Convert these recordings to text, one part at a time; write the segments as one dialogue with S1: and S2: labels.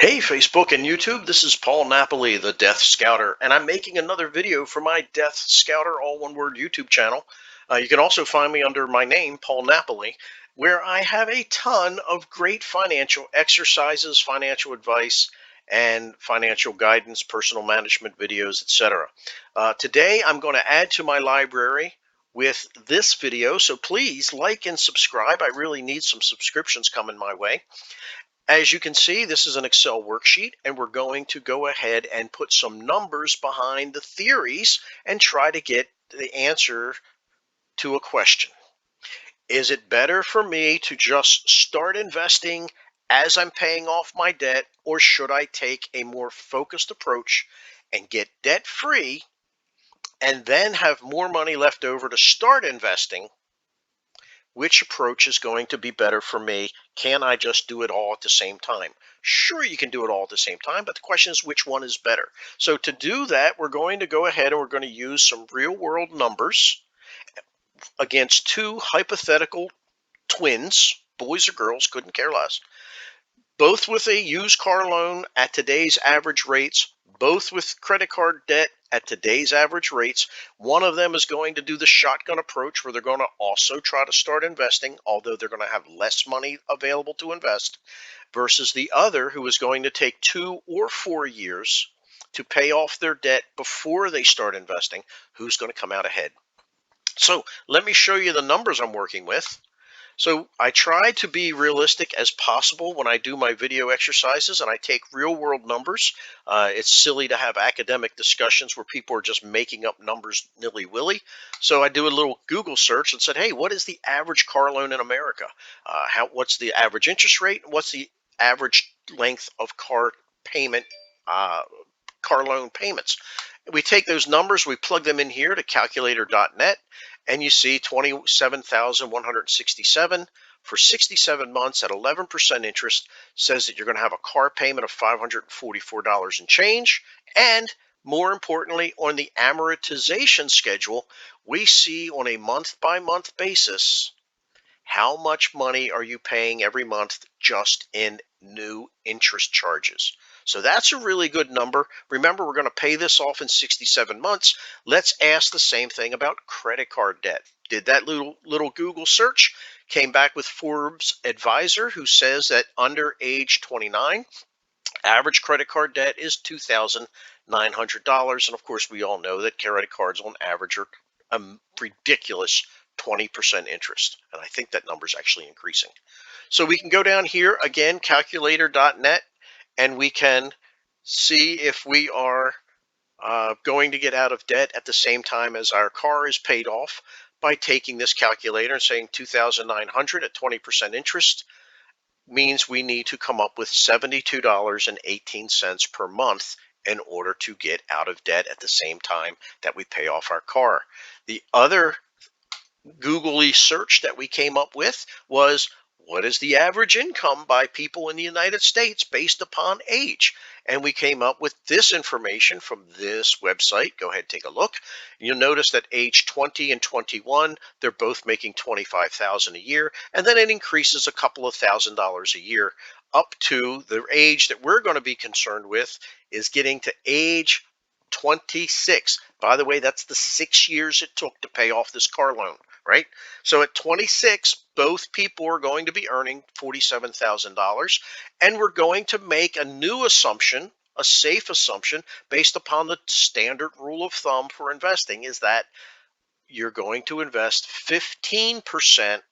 S1: Hey, Facebook and YouTube, this is Paul Napoli, the Death Scouter, and I'm making another video for my Death Scouter, all one word YouTube channel. You can also find me under my name, Paul Napoli, where I have a ton of great financial exercises, financial advice, and financial guidance, personal management videos, etc. Today, I'm going to add to my library with this video, so please like and subscribe. I really need some subscriptions coming my way. As you can see, this is an Excel worksheet, and we're going to go ahead and put some numbers behind the theories and try to get the answer to a question. Is it better for me to just start investing as I'm paying off my debt, or should I take a more focused approach and get debt free and then have more money left over to start investing? Which approach is going to be better for me? Can I just do it all at the same time? Sure, you can do it all at the same time, but the question is which one is better? So to do that, we're going to go ahead and we're going to use some real world numbers against two hypothetical twins, boys or girls, couldn't care less, both with a used car loan at today's average rates, both with credit card debt at today's average rates. One of them is going to do the shotgun approach where they're going to also try to start investing, although they're going to have less money available to invest, versus the other who is going to take 2 or 4 years to pay off their debt before they start investing. Who's going to come out ahead? So let me show you the numbers I'm working with. So I try to be realistic as possible when I do my video exercises, and I take real world numbers. It's silly to have academic discussions where people are just making up numbers nilly-willy. So I do a little Google search and said, hey, what is the average car loan in America? What's the average interest rate? What's the average length of payment, uh, car loan payments? We take those numbers, we plug them in here to calculator.net, and you see 27,167 for 67 months at 11% interest says that you're going to have a car payment of $544 and change. And more importantly, on the amortization schedule, we see on a month by month basis how much money are you paying every month just in new interest charges? So that's a really good number. Remember, we're going to pay this off in 67 months. Let's ask the same thing about credit card debt. Did that little Google search, came back with Forbes Advisor, who says that under age 29, average credit card debt is $2,900. And of course, we all know that credit cards on average are a ridiculous 20% interest. And I think that number is actually increasing. So we can go down here again, calculator.net, and we can see if we are going to get out of debt at the same time as our car is paid off by taking this calculator and saying 2,900 at 20% interest means we need to come up with $72.18 per month in order to get out of debt at the same time that we pay off our car. The other googly search that we came up with was, what is the average income by people in the United States based upon age? And we came up with this information from this website. Go ahead and take a look. You'll notice that age 20 and 21, they're both making $25,000 a year, and then it increases a couple of $1,000s a year up to the age that we're going to be concerned with is getting to age 26. By the way, that's the 6 years it took to pay off this car loan, right? So at 26, both people are going to be earning $47,000, and we're going to make a new assumption, a safe assumption, based upon the standard rule of thumb for investing, is that you're going to invest 15%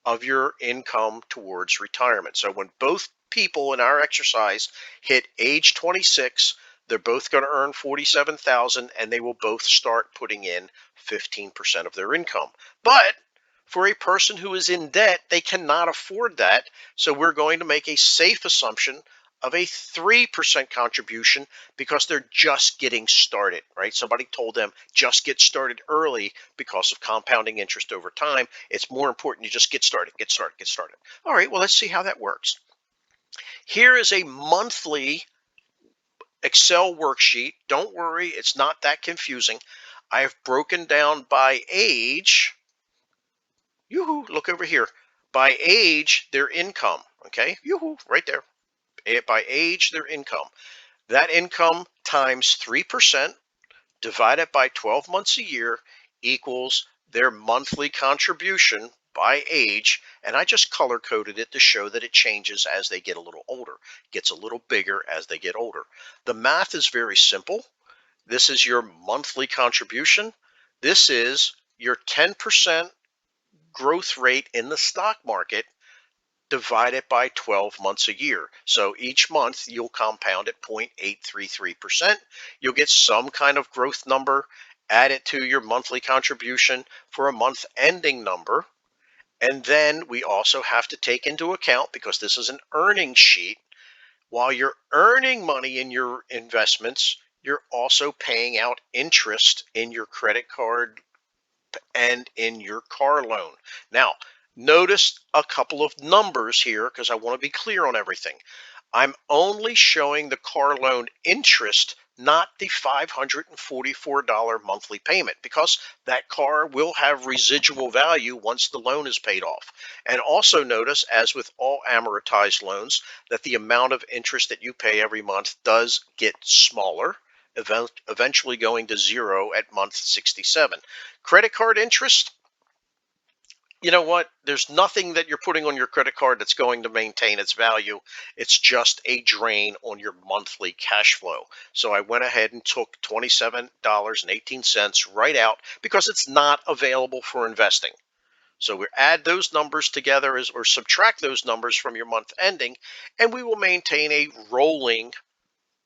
S1: of your income towards retirement. So when both people in our exercise hit age 26, they're both going to earn 47,000, and they will both start putting in 15% of their income. But for a person who is in debt, they cannot afford that. So we're going to make a safe assumption of a 3% contribution because they're just getting started, right? Somebody told them just get started early because of compounding interest over time. It's more important you just get started, get started, get started. All right, well, let's see how that works. Here is a monthly Excel worksheet. Don't worry, it's not that confusing. I have broken down by age. Yoo-hoo, look over here. By age, their income. Okay, yoo-hoo, right there. by age, their income. That income times 3% divided by 12 months a year equals their monthly contribution by age. And I just color coded it to show that it changes as they get a little older, gets a little bigger as they get older. The math is very simple. This is your monthly contribution. This is your 10% growth rate in the stock market divided by 12 months a year. So each month you'll compound at 0.833%. You'll get some kind of growth number, add it to your monthly contribution for a month ending number. And then we also have to take into account, because this is an earnings sheet, while you're earning money in your investments, you're also paying out interest in your credit card and in your car loan. Now, notice a couple of numbers here because I want to be clear on everything. I'm only showing the car loan interest, not the $544 monthly payment, because that car will have residual value once the loan is paid off. And also notice, as with all amortized loans, that the amount of interest that you pay every month does get smaller, eventually going to zero at month 67. Credit card interest, you know what? There's nothing that you're putting on your credit card that's going to maintain its value. It's just a drain on your monthly cash flow. So I went ahead and took $27.18 right out because it's not available for investing. So we add those numbers together or subtract those numbers from your month ending, and we will maintain a rolling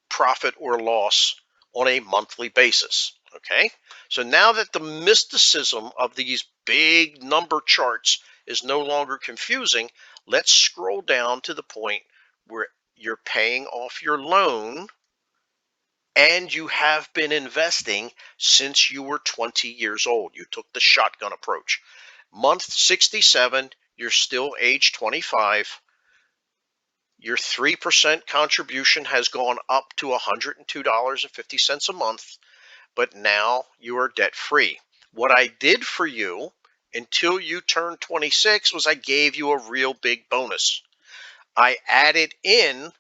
S1: profit or loss on a monthly basis. Okay, so now that the mysticism of these big number charts is no longer confusing, let's scroll down to the point where you're paying off your loan and you have been investing since you were 20 years old. You took the shotgun approach. Month 67, you're still age 25. Your 3% contribution has gone up to $102.50 a month, but now you are debt free. What I did for you until you turned 26 was I gave you a real big bonus. I added in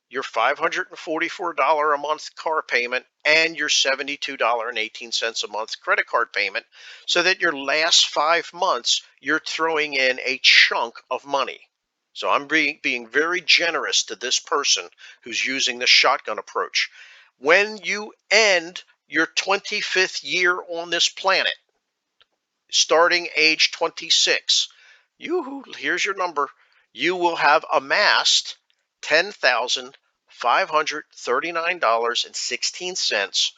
S1: your $544 a month car payment and your $72.18 a month credit card payment, so that your last 5 months you're throwing in a chunk of money. So I'm being very generous to this person who's using the shotgun approach. When you end your 25th year on this planet, starting age 26, here's your number. You will have amassed $10,539.16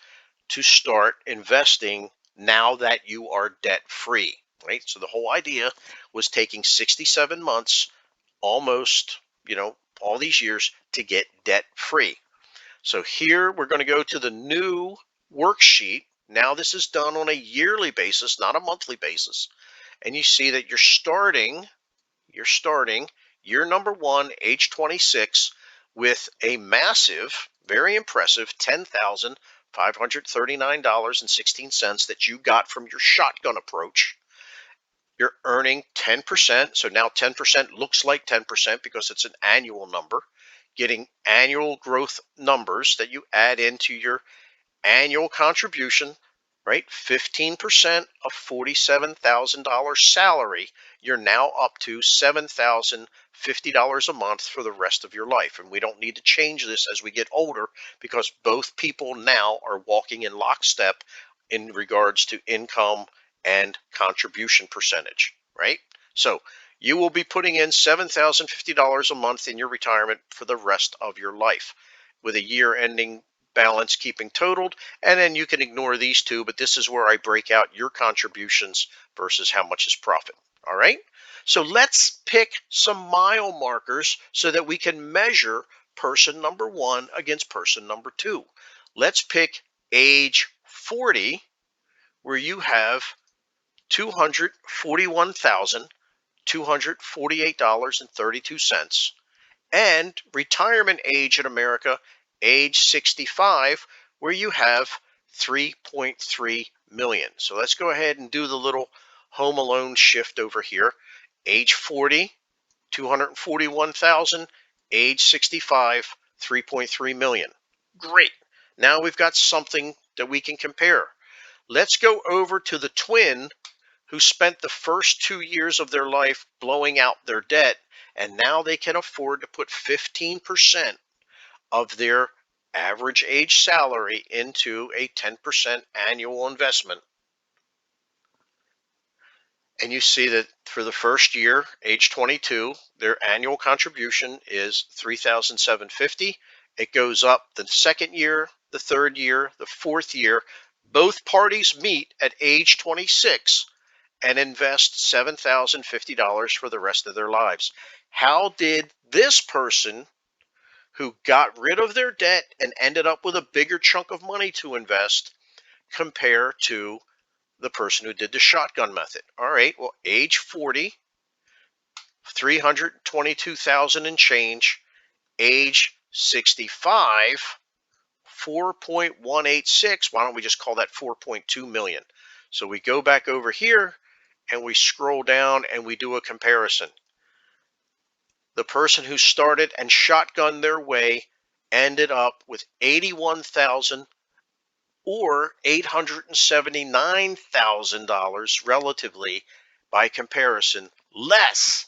S1: to start investing now that you are debt free, right? So the whole idea was taking 67 months, almost, all these years to get debt free. So here we're going to go to the new worksheet. Now this is done on a yearly basis, not a monthly basis. And you see that you're starting year number one, age 26, with a massive, very impressive $10,539.16 that you got from your shotgun approach. You're earning 10%. So now 10% looks like 10% because it's an annual number, getting annual growth numbers that you add into your annual contribution, right? 15% of $47,000 salary, you're now up to $7,050 a month for the rest of your life. And we don't need to change this as we get older, because both people now are walking in lockstep in regards to income and contribution percentage, right? So you will be putting in $7,050 a month in your retirement for the rest of your life, with a year ending balance keeping totaled. And then you can ignore these two, but this is where I break out your contributions versus how much is profit. All right. So let's pick some mile markers so that we can measure person number one against person number two. Let's pick age 40, where you have $241,248.32. And retirement age in America, age 65, where you have 3.3 million. So let's go ahead and do the little home alone shift over here. Age 40, 241,000, age 65, 3.3 million. Great. Now we've got something that we can compare. Let's go over to the twin who spent the first 2 years of their life blowing out their debt, and now they can afford to put 15% of their average age salary into a 10% annual investment. And you see that for the first year, age 22, their annual contribution is $3,750. It goes up the second year, the third year, the fourth year. Both parties meet at age 26 and invest $7,050 for the rest of their lives. How did this person who got rid of their debt and ended up with a bigger chunk of money to invest compare to the person who did the shotgun method? All right, well, age 40, 322,000 and change. Age 65, 4.186. Why don't we just call that 4.2 million? So we go back over here and we scroll down and we do a comparison. The person who started and shotgunned their way ended up with 81,000 or $879,000 relatively, by comparison, less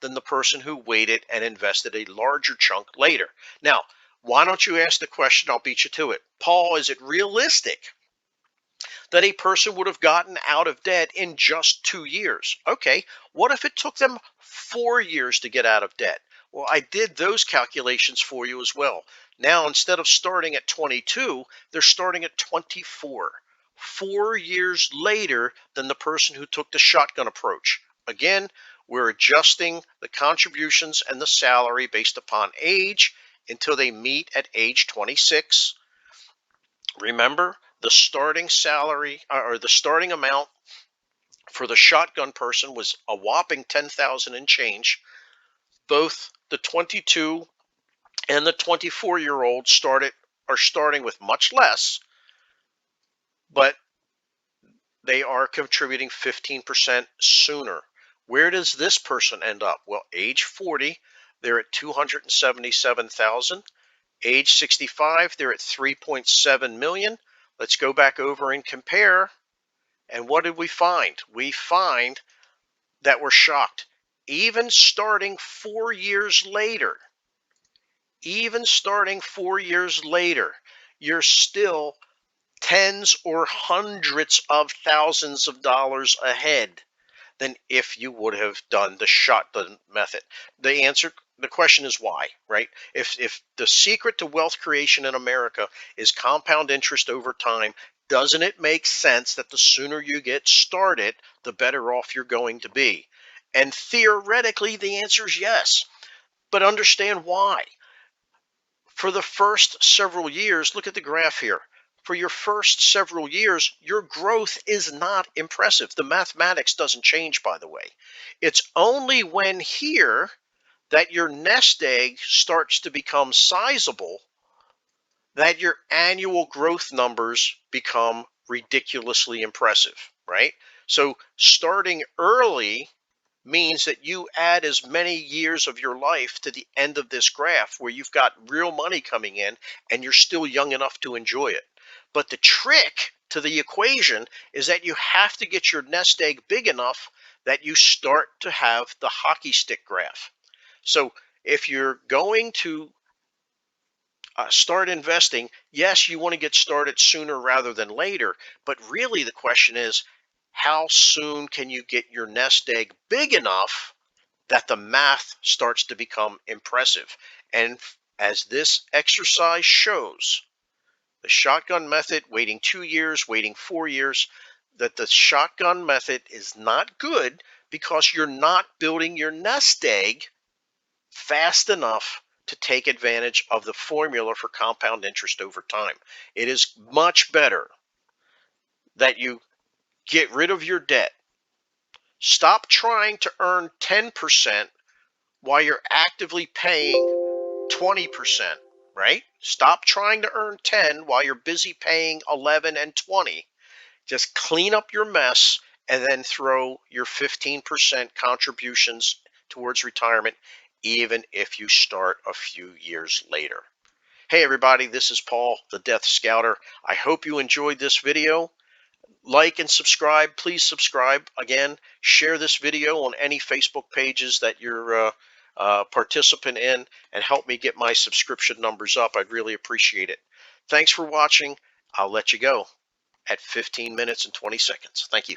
S1: than the person who waited and invested a larger chunk later. Now, why don't you ask the question? I'll beat you to it. Paul, is it realistic that a person would have gotten out of debt in just 2 years? Okay, what if it took them 4 years to get out of debt? Well, I did those calculations for you as well. Now, instead of starting at 22, they're starting at 24. 4 years later than the person who took the shotgun approach. Again, we're adjusting the contributions and the salary based upon age until they meet at age 26. Remember, the starting salary or the starting amount for the shotgun person was a whopping 10,000 and change. Both the 22 and the 24-year-old are starting with much less, but they are contributing 15% sooner. Where does this person end up? Well, age 40, they're at 277,000. Age 65, they're at 3.7 million. Let's go back over and compare. And what did we find? We find that we're shocked. Even starting 4 years later, you're still tens or hundreds of thousands of dollars ahead than if you would have done the shotgun method. The question is why, right? If the secret to wealth creation in America is compound interest over time, doesn't it make sense that the sooner you get started, the better off you're going to be? And theoretically, the answer is yes. But understand why. For the first several years, look at the graph here. For your first several years, your growth is not impressive. The mathematics doesn't change, by the way. It's only when here that your nest egg starts to become sizable that your annual growth numbers become ridiculously impressive, right? So starting early means that you add as many years of your life to the end of this graph where you've got real money coming in and you're still young enough to enjoy it. But the trick to the equation is that you have to get your nest egg big enough that you start to have the hockey stick graph. So if you're going to start investing, yes, you want to get started sooner rather than later. But really the question is, how soon can you get your nest egg big enough that the math starts to become impressive? And as this exercise shows, the shotgun method, waiting 2 years, waiting 4 years, that the shotgun method is not good because you're not building your nest egg fast enough to take advantage of the formula for compound interest over time. It is much better that you get rid of your debt. Stop trying to earn 10% while you're actively paying 20%, right? Stop trying to earn 10 while you're busy paying 11 and 20. Just clean up your mess and then throw your 15% contributions towards retirement even if you start a few years later. Hey everybody, this is Paul, the Death Scouter. I hope you enjoyed this video. Like and subscribe. Please subscribe. Again, share this video on any Facebook pages that you're participant in, and help me get my subscription numbers up. I'd really appreciate it. Thanks for watching. I'll let you go at 15 minutes and 20 seconds. Thank you.